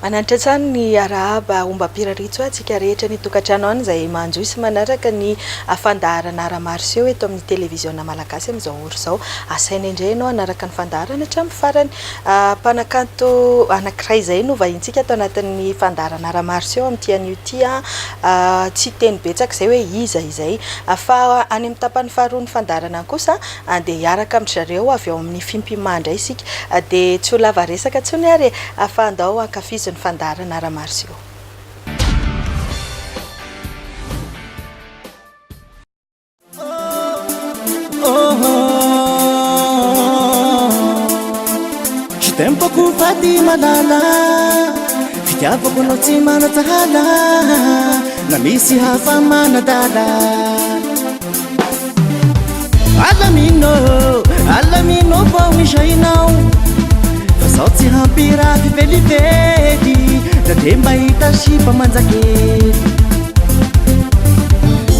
Manandratsany ny arahaba omba piraritso atsika rehetra ny tokantrano any izay manjoisy manaraka ny fandaharana ara-marseau eto amin'ny télévision malagasy amin'izao ora izao. Asaina indray ianao anaraka ny fandaharana hatramin'ny farany. Mpanakanto anankiray izay no vahintsika ato anatin'ny fandaharana ara-marseau amin'ity an'io ity tsy teny betsaka izay hoe iza izay. Fa any amin'ny tapany faharoa ny fandaharana kosa dia hiaraka amin'ny zareo avy ao amin'ny Fimpima indray isika. Dia tsy ho lava resaka tsony ary afa andao ankafizo ny fandaharana ara-marseau. Je t'aime beaucoup Fatima Lala, fitiavako anao tsy manatsahala, na misy hafa manadala. Alamino vao isainao, fa zao tsy hampiraty velively, da de mba hita sipa manjakely.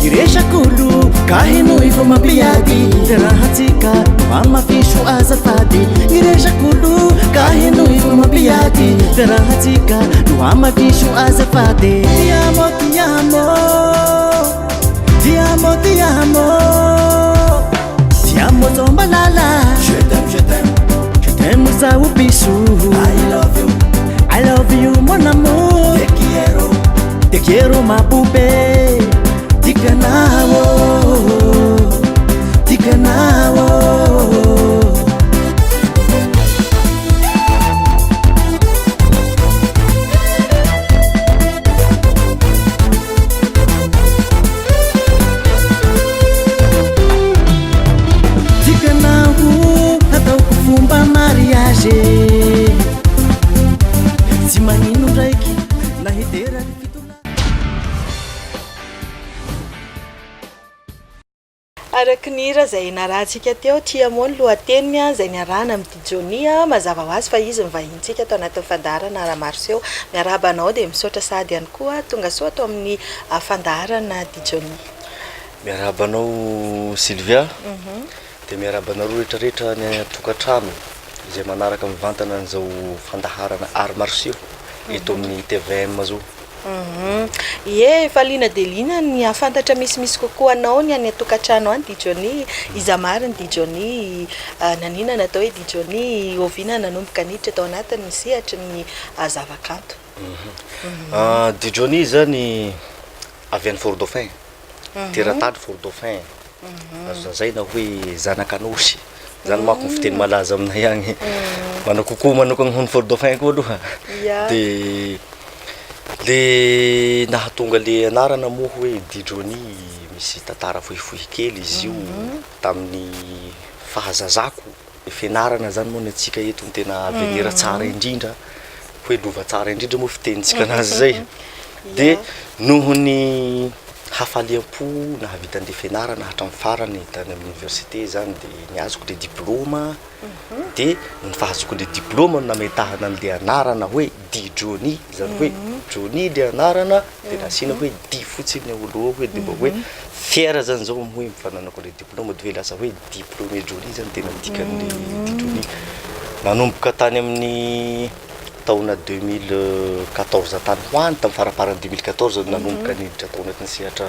Iresakolo ka henoy vao mampiady, de rahatsika mamafiso azafady. Iresakolo ka henoy vao mampiady, de rahatsika mamafiso azafady. Ti amo, ti amo, ti amo, ti amo, ti amo zombalala. Je t'aime, je t'aime, je t'aime za ubisu. I love you mon amour. Te quiero ma poupée. Tikanao, tikanao. Tikanao, ataoko fomba mariage. Tsy magnino raiky na hidera araky ny hira izay narahantsika teo tia moa ny lohateny izay niarahana amin'ny Dijoni mazava ho azy fa izy mivahintsika ato anatin'ny fandaharana ara-marseau. Miarahaba anao dia misaotra sady ihany koa tonga soa ato amin'ny fandaharana Dijoni. Miarahaba anao Sylvia, dia miarahaba anao rehetrarehetra ny tokantrano izay manaraka mivantana an'izao fandaharana ara-marseau eto amin'ny TVM zao. Ie, fa lina dia lina ny afantatra misy kokoa anao ny any tokantrano any Dijoni, iza mariny Dijoni, nanina natao hoe Dijoni, ovina nanomboka niditra tao anatiny ny sehatry ny zavakanto. Dijoni zany avy any Fort Dauphin, teratady Fort Dauphin, azo zay na hoe zanakanosy. Zany manko ny fiteny malaza aminay agny. Manao kokoa manokana ho ny Fort Dauphin koa aloha. Dia le nahatonga le anarana moa hoe Dijoni misy tantara fohifohy kely izy io tamin'ny fahazazako. E fianarana zany moa ny atsika eto ny tena avenir tsara indrindra, hoe lova tsara indrindra moa fitenitsika anazy zay. Dia noho ny hafaliam-po nahavita an'le fianarana hatramin'ny farany tany amin'ny université zany dia niazoko le diplôma. Dia ny fahazoko le diplôma no nametahana an'le anarana hoe Dijoni, zany hoe Joni le anarana dia nasiana hoe di fotsiny oloha hoe dia mba hoe fiera zany zao hoe mifananako le diplôma dia hoe lasa hoe diplômé Joni zany tena dikan'le Dijoni. Nanomboka tany amin'ny taona 2014 tany hoany, tamin'ny faraparany 2014 nanomboka niditra tao anatin'ny sehatra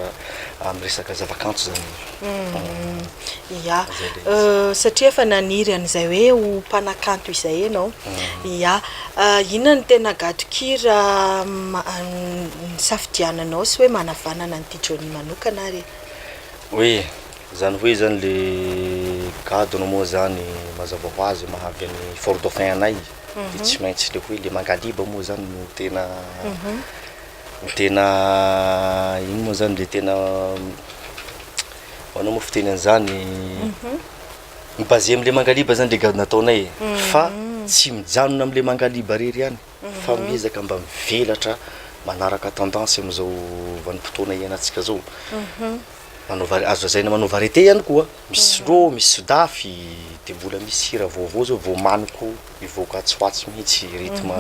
amin'ny resaka zavakanto zany. Ya, satria efa naniry an'izay hoe ho mpanakanto izay ianao. Ya, inona ny tena gadon-kira safidiananao sy hoe manavanana ny Dijoni manokana ary? Hoe zany hoe zany le gadona moa zany mazava ho azy mahavy any Fort Dauphin anay. Dia tsy maintsy le hoe le mangaliba moa zany no tena ino moa zany le tena anao moa fiteny an'izany mibase am'le mangaliba zany le gadona ataonay, fa tsy mijanona am'le mangaliba rery ihany fa miezaka mba mivelatra manaraka tendance am'izao vanim-potoana iainantsika zao. Azo zaina manao variété ihany koa, misy slow, misy sodafy, dia mbola misy hira vaovao zao vao maniko mivoaka atsoatsy mihitsy rythme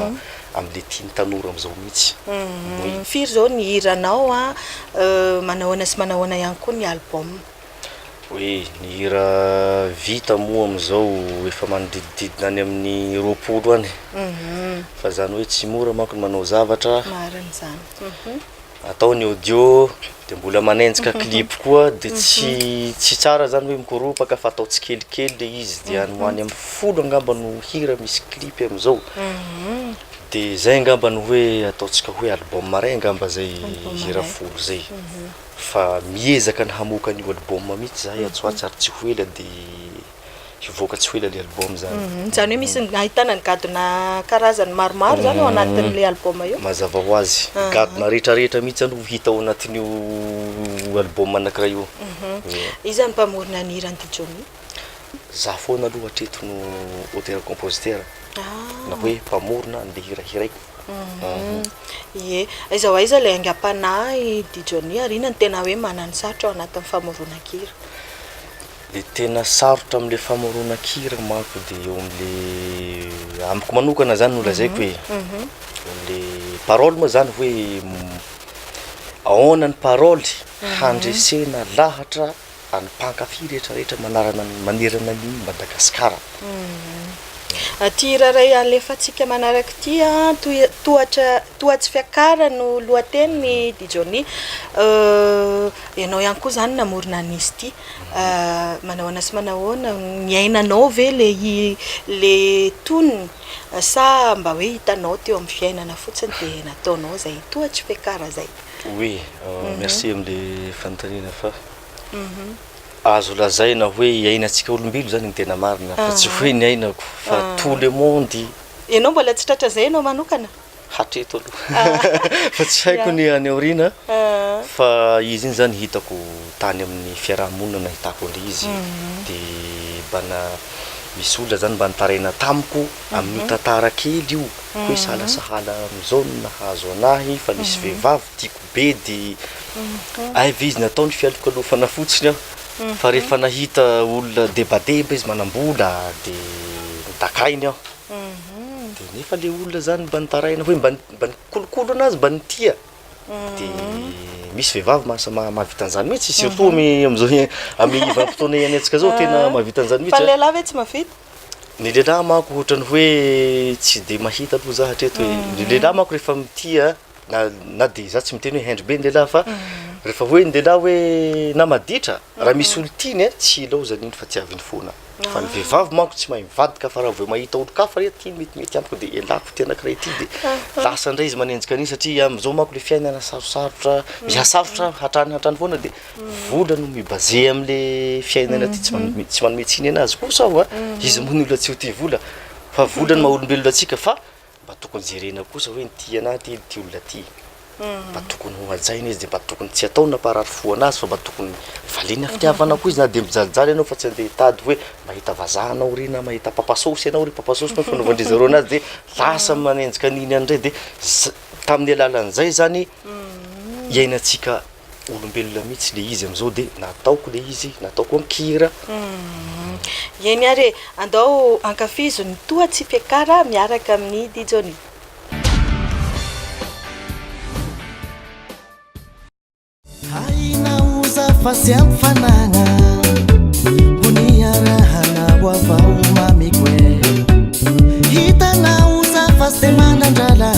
am'le tiany tanora am'izao mihitsy. Firy zao ny hiranao manahoana sy manahoana ihany koa ny album? Oe, ny hira vita moa amizao efa manodidididina any amin'ny 20 any. Fa zany hoe tsy mora manko ny manao zavatra. Marina zany. Atao ny audio de mbola manenjika clip koa de tsy tsara zany hoe mikoropaka fa atao tsikelikely le izy de any ho any amin'ny 10 angamba no hira misy clip amizao. De zay angamba ny hoe ataotsika hoe album maray angamba zay hira 10 zay. Fa miezaka ny hamoaka ny album mihitsy zahay atsoatsy ary tsy hoela de hivoaka tsy hoela le album zany. Zany hoe misy ahitana ny gadona karazany maromaro zany ao anatin'le album io. Mazava ho azy. Gadona rehetrarehetra mihitsy no hita ao anatin'io album anankiray io. Iza ny mpamorona ny hira Dijoni? Za foana aloha hatreto no auteur compositeur. Na hoe mpamorona ny hira-hiraiko. Ie, aiza ho aiza le aingam-panahy Dijoni ary inona ny tena hoe manana sarotra ao anatin'ny famorona-kira? Le tena sarotra am'le famorona-kira manko de eo am'le amiko manokana zany no lazaiko hoe le parole moa zany hoe ahoana ny parole handresena lahatra any mpankafy rehetrarehetra manerana ny Madagasikara. Ty raray alefatsika manaraka ty tohatsy fiakara no lohateny Dijoni. Ianao ihany koa zany namorona an'izy ty. Manahoana sy manahoana miainanao ve le tonony sa mba hoe hitanao teo amin'ny fiainana fotsiny de nataonao zay tohatsy fiakara zay? Oui, merci am'le fanontaniana fa azo lazaina hoe iainantsika olombelo zany ny tena marina fa tsy hoe ny ainako fa tout le monde. Ianao mbola tsy tratra zay ianao manokana? Hatreto aloha. Fa tsy haiko ny any aorina fa izy iny zany hitako tany amin'ny fiarahamonina nahitako an'le izy de bana misy olona zany mba nitaraina tamiko amin'ny tantara kely io hoe sahala am'izao no nahazo anahy fa misy vehivavy tiako be de aiva izy natao ny fialokalofana fotsiny aho. Fa rehefa nahita olona debadeba izy manambola de nitakainy aho. De nefa le olona zany mba nitaraina hoe mba nikolokolo anazy mba nitia. De misy vehivavy mahavita an'izany mihitsy surtout am'izao amin'ny vanim-potoana iainantsika zao tena mahavita an'izany mihitsy. Fa lehilahy ve tsy mahavita? Ny lehilahy manko ohatrany hoe tsy de mahita aloha za hatreto hoe ny lehilahy manko rehefa mitia na de za tsy miteny hoe hendry be ny lehilahy fa rehefa hoe ny lehilahy hoe na maditra raha misy olo tiany tsy ilaozany iny fa tsy avy ny foana. Fa ny vehivavy manko tsy mahay mivadika fa raha vao mahita olo kafa re ty mety amiko de elako ty anankiray ty de lasa indray izy manenjika an'iny satria am'izao manko le fiainana sarosarotra misasarotra hatrany foana de vola no mibaze am'le fiainana ty tsy manome tsiny anazy kosa aho izy moa ny olona tsy ho tia vola fa vola ny maha-olombelona atsika fa mba tokony jerena kosa hoe ty anahy ty olona ty. Mba tokony ho hajaina izy de mba tokony tsy atao naparary fo anazy fa mba tokony valina fitiavana koa izy na de mijalijala ianao fa tsy andeha hitady hoe mahita vazaha anao ry na mahita papasosy ianao ry papasosy fa fanaovandry zareo anazy de lasa manenjika an'iny andray de tamin'ny alalan'izay zany iainantsika olombelona mihitsy le izy am'izao de nataoko le izy nataoko ankira. Eny are andao ankafizo ny tohatsy fiakara miaraka amin'ny Dijoni. Haina uza fasi amfanana Buniara hana wafau mamikwe Hita na uza fasi manandala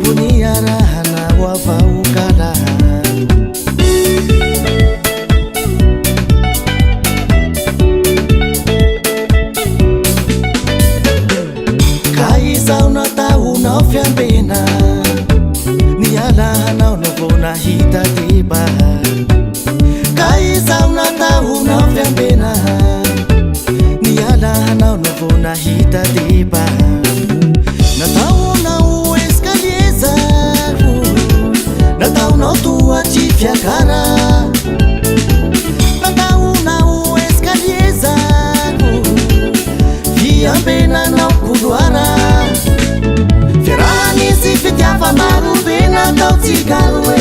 Buniara hana wafau kala Kaisa unata unaofyambena Niala na hita tiba Kaisa unata unaofyambena Niala na hita tiba Natauna ueskalieza Natauna utua chifyakara Natauna ueskalieza Fiambena na ukudwara Ferani sifitiafa marubena tau tsikarwe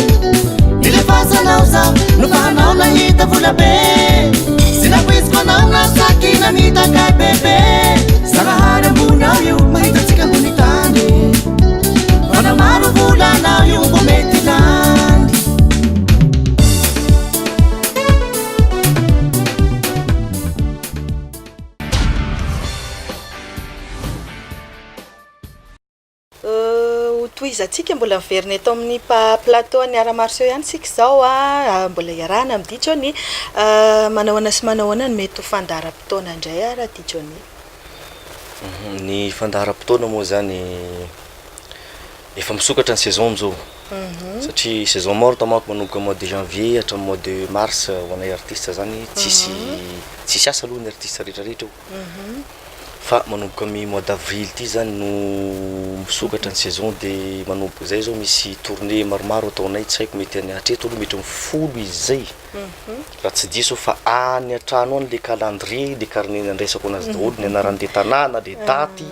Ile pasa nauza Nupanau na hita vula be Sina kwispa nau na saki na mita kai bebe Sarahara mbuna yu mahita tsika ngunitani Wana maru vula na yu ngumetilandi toizantsika mbola miverina eto amin'ny plateau ny ara-marseau ihany sika zao mbola iarahana amin'ny Dijoni manahoana sy manahoana ny mety ho fandaharam-potoana indray raha Dijoni. Ny fandaharam-potoana moa zany efa misokatra ny saison amizao satria saison morte manko manomboka mois de janvier hatramin'ny mois de mars ho anay artiste zany tsisy asa aloha ny artiste rehetrarehetra io fa manomboka amin'ny mois d'avril ty zany no misokatra ny saison de manomboka zay zao misy tournée maromaro ataonay tsy haiko mety any hatreto aloha mety folo izy zay raha tsy diso fa any atrano any le calendrier le carnet nandraisako anazy daholo ny anaran'le tanàna le daty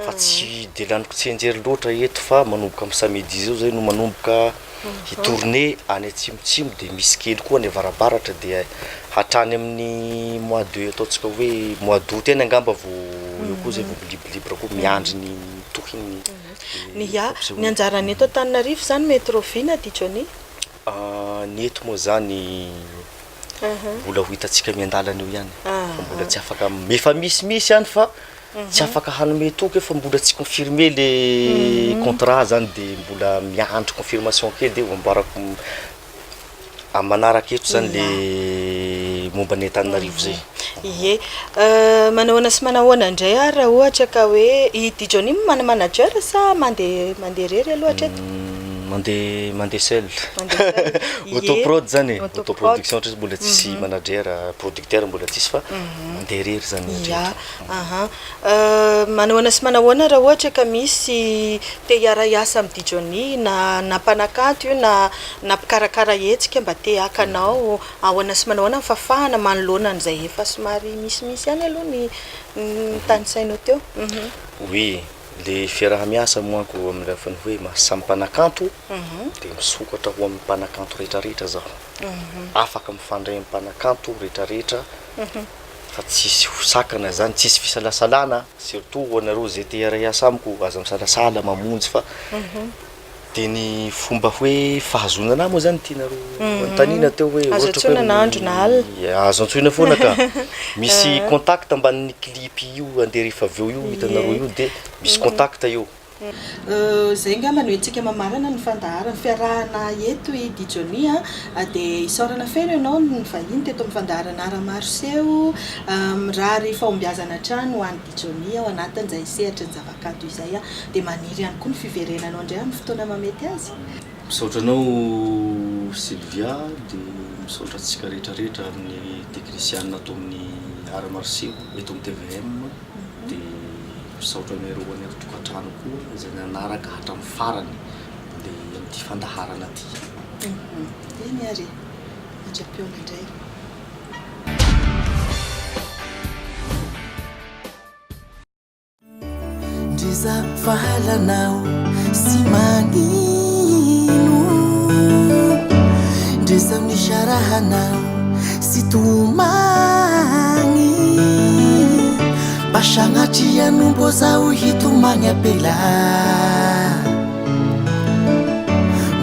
fa tsy de laniko tsy enjery loatra eto fa manomboka amin'ny samedi zao zay no manomboka tournée any atsimotsimo de misy kely koa any avarabaratra de hatrany amin'ny mois de ataontsika hoe mois d'août eny angamba vo eo koa zay vo libre koa miandry ny tokony ny anjarany eto Antananarivo zany métrovina Dijoni. Ny eto moa zany mbola ho hitantsika miandalana eo ihany mbola tsy afaka efa misy ihany fa tsy afaka hanome toky fa mbola tsy confirmer le contrat zany de mbola miandry confirmation kely de amboarako amanaraka eto zany le momba ny Antananarivo zay. Ie manahoana sy manahoana indray raha ohatra ka hoe i Dijoni mana manager sa mandeha rery aloha hatreto? Mandeha seul. Autoprod zany autoproduction ohatry mbola tsisy manager producteur mbola tsisy fa mandeha rery zany. Manahoana sy manahoana raha ohatra ka misy te hiara-iasa amin'ny Dijoni na mpanakanto io na mpikarakara hetsika mba te hakanao ahoana sy manahoana fafahana manoloana an'izay efa somary misy ihany aloha ny tany sainao teo. Oui, le fiaraha-miasa moanko amin'ny lafiny hoe mahasamy mpanakanto de misokatra ho amin'ny mpanakanto rehetrarehetra zaho afaka mifandray amin'ny mpanakanto rehetrarehetra fa tsisy sakana zany tsisy fisalasalana surtout ho anareo zay te hiara-iasa amiko aza misalasala mamonjy fa de ny fomba hoe fahazonana moa zany tianareo antanina teo hoe azo antsoina na andro na alina azo antsoina foana ka misy contact ambanin'ny clip io andeha rehefa avy eo io hitanareo io de misy contact io zay ngamba no etsika mamarana ny fandaharana fiarahana eto i Dijoni de isaorana feno ianao ny vahiny teto amin'ny fandaharana ara-marseau raha rehefa ombiazana trano ho an'ny Dijoni ao anatin'izay sehatra ny zavakanto izay de maniry ihany koa ny fiverenanao indray amin'ny fotoana mamety azy. Misaotra anao Sylvia de misaotra antsika rehetrarehetra amin'ny teknisianina ato amin'ny ara-marseau eto amin'ny TVM de misaotra anareo anareo tokantrano koa izay nanaraka hatramin'ny farany le amin'ity fandaharana ty. Eny ary mandra-peona indray. Ndriza fahalanao sy magnino ndriza misharahanao sy tomagny basanatria nombo zao hitomagny apela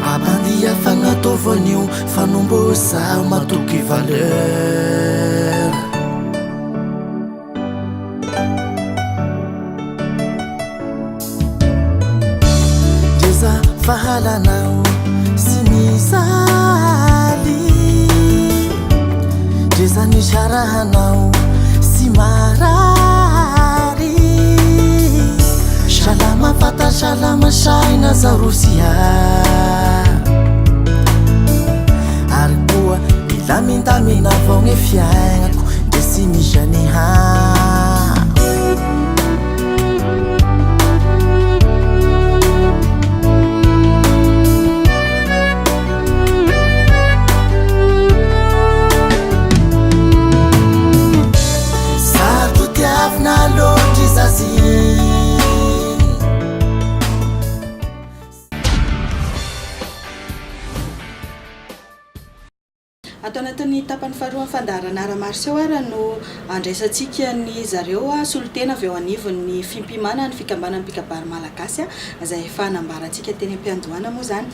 mabandia fagnataovan'io fanombo zao matoky valeur ndriza fahalanao sy mizaly ndriza nisharahanao sy marary shalama fata shalama shaina zarusia ary koa milamindamina vaogny fiaignako de sy mijaniha Atao anatin'ny tapany faharoa fandaharana ara-marseau raha no andraisantsika ny zareo solotena avy eo anivon'ny fimpimana ny fikambanan'ny mpikabary malagasy izay efa nambarantsika teny am-piandohana moa zany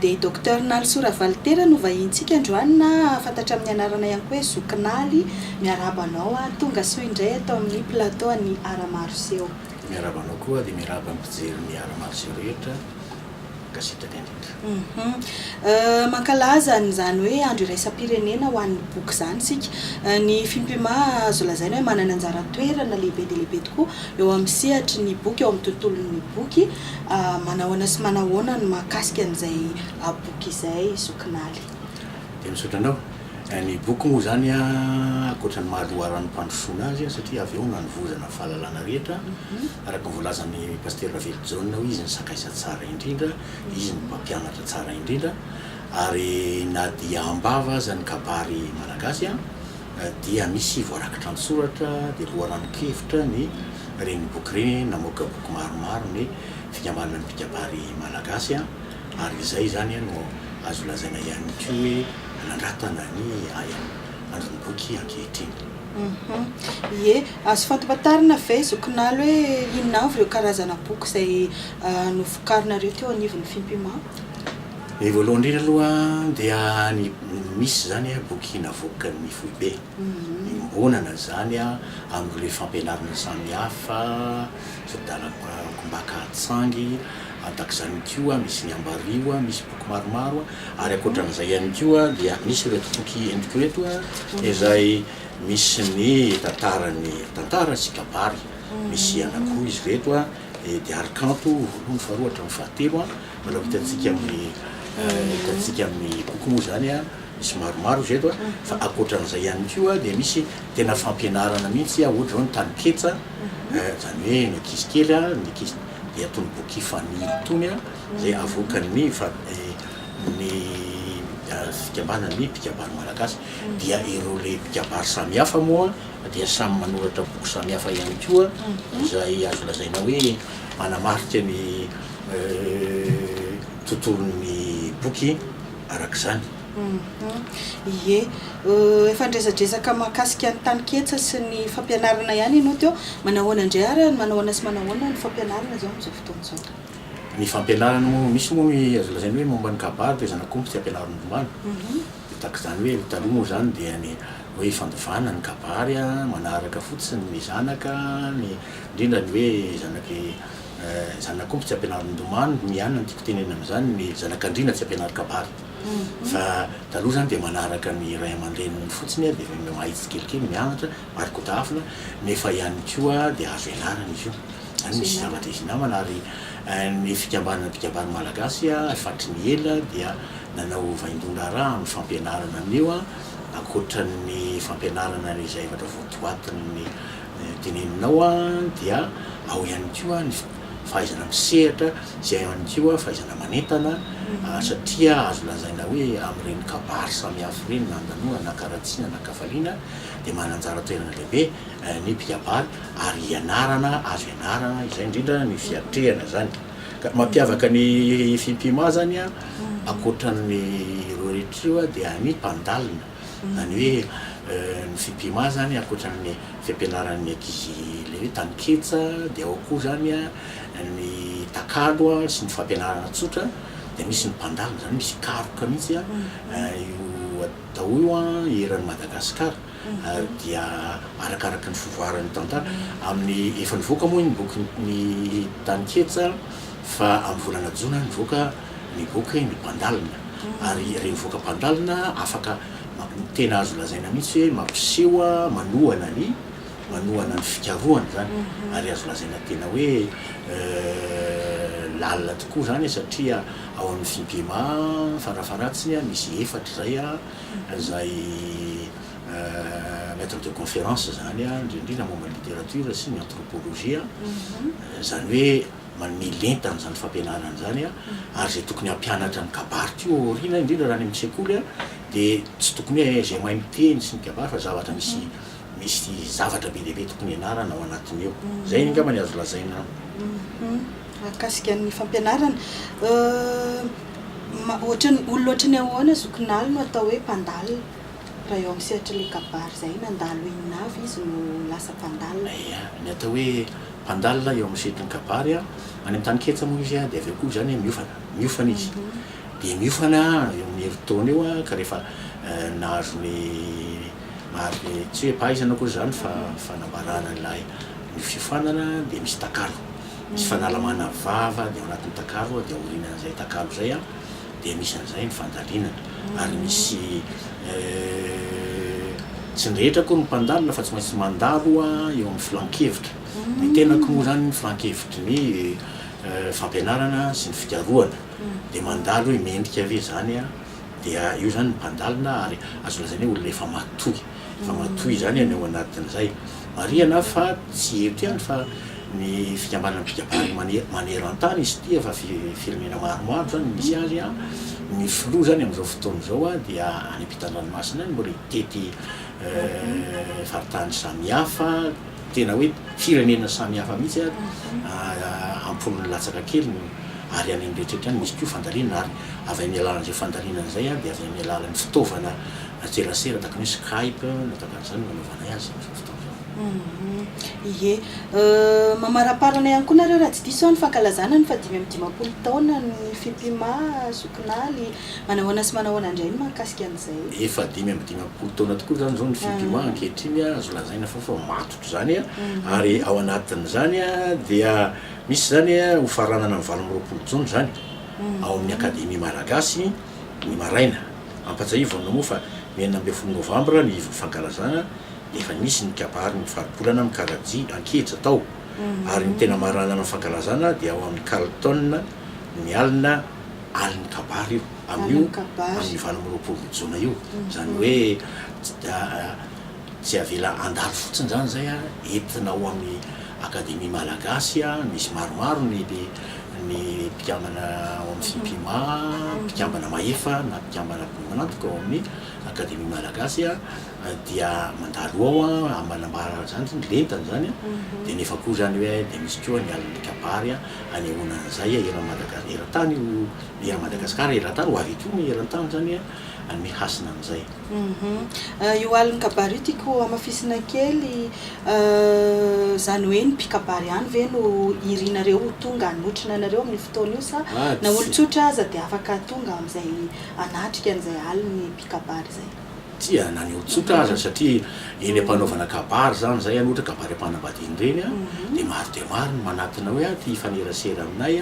de docteur Nalsora Valtera no vahintsika androanina fantatra amin'ny anarana ihany koa hoe Zokinaly miarabanao tonga soa indray atao amin'ny plateau ny ara-marseau. Miarabanao koa de miaraba ampijery ny ara-marseau rehetra gazetaka indrindra. Mankalaza zany hoe andro iraisam-pirenena ho an'ny boky zany sika. Ny Fimpima azo lazaina hoe manana anjara toerana lehibe dia lehibe tokoa eo amin'ny sehatry ny boky, eo amin'ny tontolon'ny boky. Manahoana sy manahoana ny mahakasika an'izay boky izay Zokinala. Dia misaotra anao. Ny boky moa zany ankoatra ny mahaloharan'ny mpandrosoana azy satria avy eo nanovozana fahalalana rehetra araka ny voalazan'ny pasteur Avril hoy izy ny sakaisa tsara indrindra, izy ny mpampianatra tsara indrindra, ary na dia ambava aza ny kabary malagasy dia misy voarakitra an-tsoratra dia loharano-kevitra ny reny boky reny namoaka boky maromaro ny fikambanana ny mpikabary malagasy ary izay zany no azo lazaina ihany koa hoe nandratana ny andron'ny boky ankehitriny. Ie, azo fantapatarina ve Zokinala hoe inona avy ireo karazana boky izay novokarinareo teo anivon'ny Fimpima? Ny voalohany indrindra aloha dia misy zany boky navoaka ny foibe. Imbonana zany amin'ireo fampianarana samihafa, Kombaka Tsangy, antak'izany koa misy ny Ambarivo, misy boky maromaro ary ankoatran'izay ihany koa dia misy ireto boky endriko reto izay misy ny tantara sy kabary, misy anakiroa izy reto dia Arikanto voalohany faharoa hatramin'ny fahatelo manao hitantsika amin'ny boky moa zany misy maromaro izy reto fa ankoatran'izay ihany koa dia misy tena fampianarana mihitsy ohatra zao ny taniketsa zany hoe ny ankizy kely dia atony boky fanilo tony zay avoakany ny fikambanany mpikabary malagasy dia ireo le mpikabary samihafa moa dia samy manoratra boky samihafa ihany koa izay azo lazaina hoe manamarika ny tontolon'ny boky arak'izany. Ie, efa ndresadresaka mahakasika ny taniketsa sy ny fampianarana ihany ianao teo, manahoana indray ary manahoana sy manahoana ny fampianarana zao amin'izao fotoana izao? Ny fampianarana moa misy moa azo lazaina hoe momba ny kabary dia zanak'omby tsy ampianarana domany. Tak'izany hoe taloha moa zany dia ny hoe fandovana ny kabary manaraka fotsiny ny zanaka, ny indrindra ny hoe zanak'omby tsy ampianarana domany, mianana ny tiako tenena amin'izany ny zanak'andriana tsy ampianarana kabary. Fa taloha zany dia manaraka ny ray aman-dreniny fotsiny dia mahitsy kelikely mianatra ary kotafina nefa ihany koa dia azo ianarana izy io. Zany misy zavatra izy namana ary ny fikambanana mpikabary malagasy fatry ny ela dia nanao vaindona raha amin'ny fampianarana an'io ankoatra ny fampianarana izay efatra voatoatiny teneninao dia ao ihany koa ny fahaizana misehatra izay ihany koa fahaizana manentana satria azo lazaina hoe amin'ireny kabary samihafa ireny na andanoa na karatsiana na kafaliana dia mananjara toerana lehibe ny mpikabary ary azo ianarana izay indrindra ny fiatrehana zany. Mampiavaka ny Fimpima zany ankoatran'ny ireo rehetra io dia ny mpandalina zany hoe ny Fimpima zany ankoatran'ny fampianaran'ny ankizy le hoe taniketsa dia ao koa zany ny takalo sy ny fampianarana tsotra dia misy ny mpandalina zany misy karoka mihitsy io atao io eran'ny Madagasikara dia arakaraka ny fivoaran'ny tantara amin'ny efa nivoaka moa ny boky ny taniketsa fa amin'ny volana jona nivoaka ny boky ny mpandalina ary reny voaka mpandalina afaka tena azo lazaina mihitsy hoe mampiseho manohana ny fikarohana zany ary azo lazaina tena hoe lalina tokoa zany satria ao amin'ny Fimpima farafaratsiny misy efatra zay maître de conférence zany indrindra momba ny littérature sy ny anthropologie zany hoe manome lentana zany fampianarana zany ary zay tokony hampianatra ny kabary teo aoriana indrindra raha ny amin'ny sekoly dia tsy tokony hoe zay mahay miteny sy ny kabary fa zavatra misy zavatra be lehibe tokony ianarana ao anatiny eo zay angambany azo lazaina mahakasika ny fampianarana olona ohatrany ahoana Zokinala no atao hoe mpandalina raha eo amin'ny sehatra le kabary zay nandalo inona avy izy no lasa mpandalina? Ny atao hoe mpandalina eo amin'ny sehatry ny kabary any amin'ny taniketsa moa izy dia avy koa zany miofana izy dia miofana eo amin'ny herintaona eo ka rehefa nahazo ny tsy hoe pahaizana koa zany fa fanambarana ilay ny fiofanana dia misy takalo misy fanalamana vava dia ao anatin'ny takalo dia aorianan'izay takalo zay dia misy an'izay ny fandalinana ary misy tsy ny rehetra koa ny mpandalina fa tsy maintsy mandalo eo amin'ny filankevitra ny tenako moa zany ny filankevitry ny fampianarana sy ny fikaroana dia mandalo hoe mendrika ave zany dia io zany ny mpandalina ary azo lazaina hoe olona efa matoy zany eo anatin'izay marihana fa tsy eto ihany fa ny fikambanana mpikabary maneran-tany izy ty fa firenena maromaro zany misy azy ny filoha zany amin'izao fotoana zao dia any ampitan-dranomasina any mbola itety faritany samihafa tena hoe firenena samihafa mihitsy ampolony latsaka kely ary any am'rehetrarehetra any misy ko fandalinana ary avy amin'ny alalan'izay fandalinana zay dia avy amin'ny alalan'ny fitaovana serasera tahaka ny hoe Skype natakan'izany manaovana azy amin'izao fotoana Ie, mamaraparana ihany koa nareo raha tsy diso ny fankalazana ny 5 taona ny Fimpima Sokinaly manahoana sy manahoana indray ny mahakasika an'izay. Efa 5 taona tokoa zany zao ny Fimpima ankehitriny azo lazaina fa matotro zany ary ao anatin'izany dia misy zany ho faranana ny 20 jona zany ao amin'ny akademia Malagasy ny maraina ampatsahivana moa fa 9 novambra ny fankalazana efa misy ny kabary ny faribolana amin'ny Karaji ankehitra tao ary ny tena maranana ny fankalazana dia ao amin'ny Carlton ny alina aliny kabary io amin'io amin'ny 20 jona io zany hoe tsy avela andalo fotsiny zany zay entina ao amin'ny akademia Malagasy misy maromaro ny mpikambana ao amin'ny Fimpima mpikambana mahefa na mpikambana manatoka ao amin'ny akademia Malagasy dia mandalo ao amanambara zany ny lentany zany dia nefa koa zany hoe dia misy koa ny alin'ny kabary anehoanan'izay eran-tany Madagasikara eran-tany ho avy koa ny eran-tany zany any hasina amin'izay io alin'ny kabary io tiako amafisina kely zany hoe ny mpikabary ihany ve no irinareo tonga anotrina anareo amin'ny fotoana io sa na olon-tsotra aza dia afaka tonga amin'izay anatrika an'izay alin'ny mpikabary zay tia na ny olon-tsotra aza satria eny ampanaovana kabary zany zay ohatra kabary ampanambadiany reny dia maro dia maro ny manatona hoe ty fanerasera aminay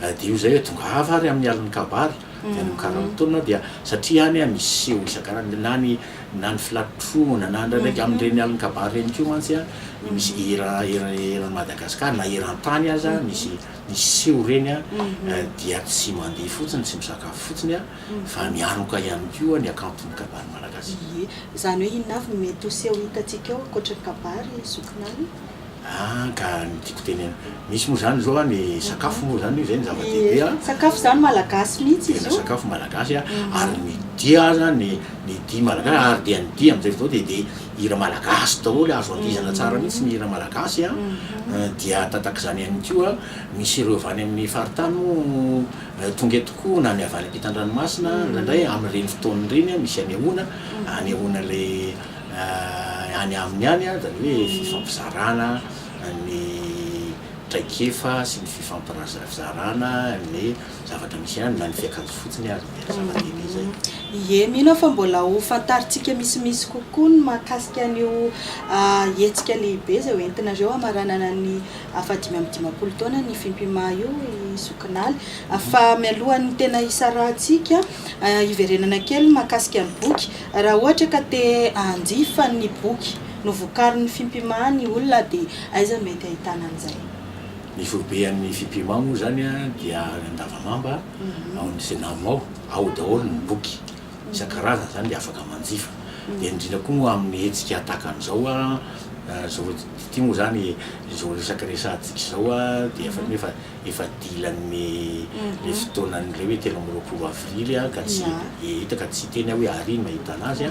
dia io zay hoe tonga avary amin'ny alin'ny kabary dia any Carlton dia satria any misy seho isan-karazany na ny filatotroana na ndraiky amin'ireny alin'ny kabary reny koa mantsy misy eran'ny Madagasikara na eran-tany aza misy seho reny dia tsy mandeha fotsiny tsy misakafo fotsiny fa mianoka ihany koa ny akanton'ny kabary Malagasy. Zany hoe inona avy ny mety ho seho hitantsika eo ankoatra ny kabary Sokinaly? Ka ny tiako tenena misy moa zany zao ny sakafo moa zany zay ny zava-dehibe sakafo zany malagasy mihitsy izy io sakafo malagasy ary ny dia zany ny dia malagasy ary dia ny dia amin'izay fotoana dia hira malagasy daholo azo andizana tsara mihitsy ny hira malagasy dia tatak'izany ihany koa misy ireo avy any amin'ny faritany tonga tokoa na ny avy any ampitan-dranomasina indray amin'ireny fotoana ireny misy anehoana le any amin'ny any zany hoe fifampizarana ny traikefa sy ny fifampizarana ny zavatra misy ihany na ny fiakanjo fotsiny azy dia zava-dehibe zay. Ie, mino fa mbola ho fantaritsika misimisy kokoa ny mahakasika an'io hetsika lehibe izay hoentinareo amaranana ny 5 taona ny Fimpima io Sokinaly fa mialohan'ny tena hisarahantsika hiverenana kely mahakasika ny boky raha ohatra ka te hanjifa ny boky novokarin'ny Fimpima ny olona dia aiza mety ahitana an'izay? Ny foibean'ny Fimpima moa zany dia andavamamba ao ny senaminao ao daholo ny boky isan-karazany zany dia afaka manjifa dia indrindra koa moa amin'ny hetsika tahaka an'izao zao ty moa zany zao resaky-resantsika zao dia efa dilan'ny le fotoanan'ilay hoe 13 avril ka tsy hita ka tsy teny hoe ary ny mahita anazy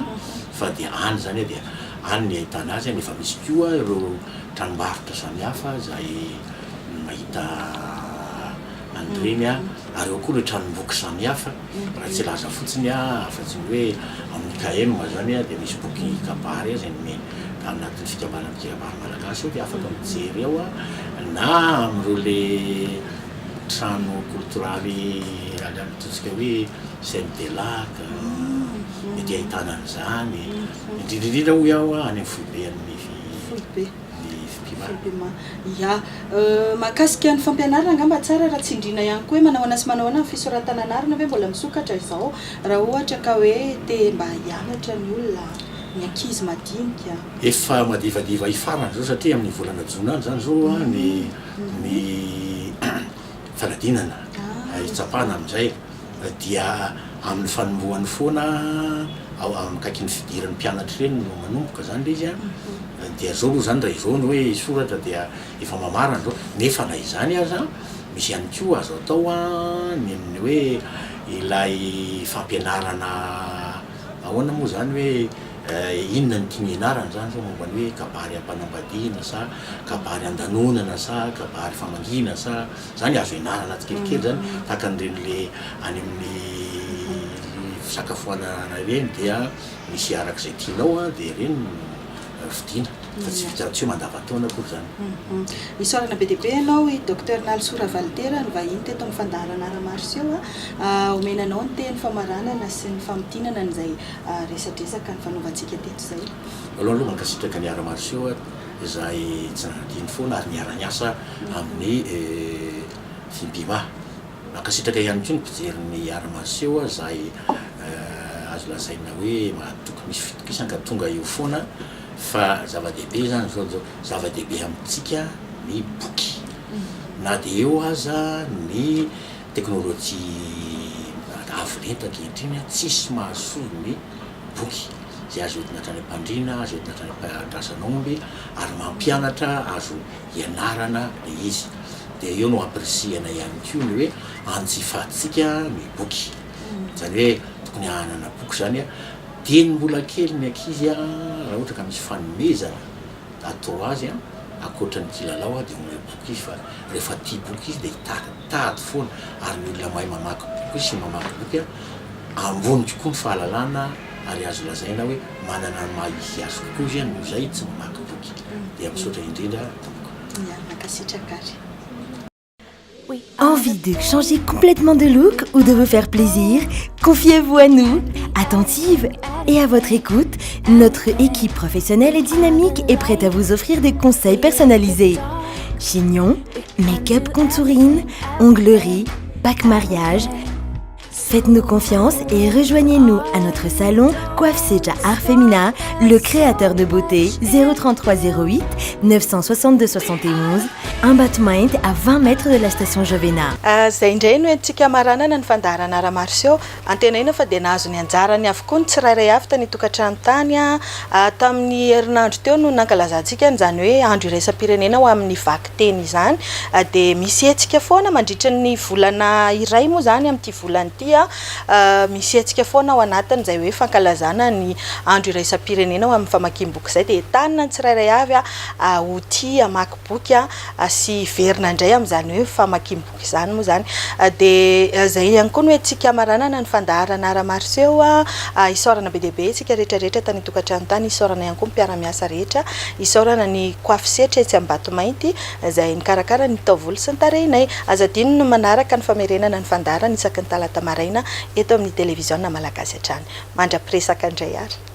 fa dia any zany dia any ny ahitana azy nefa misy koa ireo tranombarotra samihafa zay mahita an'ireny ary eo koa le tranomboky samihafa raha tsy laza fotsiny fa tsy hoe amin'ny KM zany dia misy boky kabary zay anatin'ny fikambanana kabary Malagasy dia afaka mijery ao na amin'ireo le trano kulturaly ataontsika hoe Saint-Delac mety ahitana an'izany indrindrindrindra ho iaho any amin'ny foibe amin'ny Fimpima. Ya, mahakasika ny fampianarana angamba tsara raha tsindriana ihany koa hoe manao ana sy manao ana fisoratana anarana hoe mbola misokatra izao raha ohatra ka hoe te mba hianatra ny olona ny ankizy madinika. Efa madivadiva ifarana zao satria amin'ny volana jona any zany zao ny fanadinana itsapana amin'izay dia amin'ny fanombohany foana mikaiky ny fidiran'ny mpianatra ireny no manomboka zany le izy a dia zao aloha zany raha izao ny hoe soratra dia efa mamarana zao nefa na izany aza misy ihany koa azo atao a ny amin'ny hoe ilay fampianarana ahoana moa zany hoe inona ny tiany ianarana zany zao momba ny hoe kabary ampanambadiana sa kabary andanonana sa kabary famangina sa zany azo ianarana tsikelikely zany tahaka an'ireny le any amin'ny fisakafoanana ireny dia misy arak'izay tianao a dia ireny fidiana fa tsy vitsy mandavataona akory zany. Isorana be deaibe ianao i docteur Nalsora Valtera ny vahiny teto amin'ny fandaharana ara-Marsio omenanao ny teny famaranana sy ny famotinana n'izay resadresaka ny fanaovantsika teto zay. Aloha mankasitraka ny ara-Marsio izay tsy nadiny foana ary niara-niasa amin'ny Fimpima. Mankasitraka ihany koa ny mpijery ara-Marsio izay azo lazaina hoe mahatoky misy fitokisana ka tonga eo foana fa zava-dehibe zany zao zava-dehibe amintsika ny boky na dia eo aza ny teknôlôjia avolenta ankehitriny tsisy mahasoa ny boky zay azo entina hatrany am-pandriana azo entina hatrany andrasan'omby ary mampianatra azo ianarana le izy dia eo no ampirisihana ihany koa ny hoe anjifantsika ny boky zany hoe tokony hanana boky zany a teny mbola kely ny ankizy a raha ohatra ka misy fanomezana atao azy a akoatra ny kilalao a dia omeo boky izy fa rehefa tia boky izy dia hitady foana ary ny olona mahay mamaky boky izy sy mamaky boky a ambony kokoa ny fahalalana ary azo lazaina hoe manana ny maha-izy azo kokoa izy a noho izay tsy mamaky boky dia misaotra indrindra tompoko. Makasitraka. Envie de changer complètement de look ou de vous faire plaisir? Confiez-vous à nous. Attentive et à votre écoute, notre équipe professionnelle et dynamique est prête à vous offrir des conseils personnalisés. Chignon, make-up contouring, onglerie, pack mariage. Faites-nous confiance et rejoignez-nous à notre salon Coiffe Seja Art Femina, le créateur de beauté 033 08 962 71, un bâtiment à 20 mètres de la station Jovena. Zay indray no entsika maranana ny fandaharana ara-Marsio antenaina fa dia nahazo ny anjarany avokoa ny tsirairay avy tany tokantrano tany tamin'ny herinandro teo no nankalazantsika zany hoe andro iraisam-pirenena ho amin'ny vaky teny izany dia misy hetsika foana mandritra ny volana iray moa zany amin'ity volana ity misy hetsika foana ao anatiny zay hoe fankalazana ny andro iraisam-pirenena ho amin'ny famakiam-boky zay dia tanina ny tsirairay avy ho tia hamaky boky sy verina indray amin'izany hoe famakiam-boky izany moa zany dia zay ihany koa no hoe tsika maranana ny fandaharana ara-Marsio isaorana be deaibe tsika rehetrarehetra tany tokantrano tany isaorana ihany koa mpiara-miasa rehetra isaorana ny Coiffe Setra etsy Ambatomaiky zay nikarakara ny taovolo sy ny tarehinay azadino no manaraka ny famerenana ny fandaharana isaky ny talata maraina eto amin'ny Télévision Malagasy hatrany mandrapiresaka indray ary.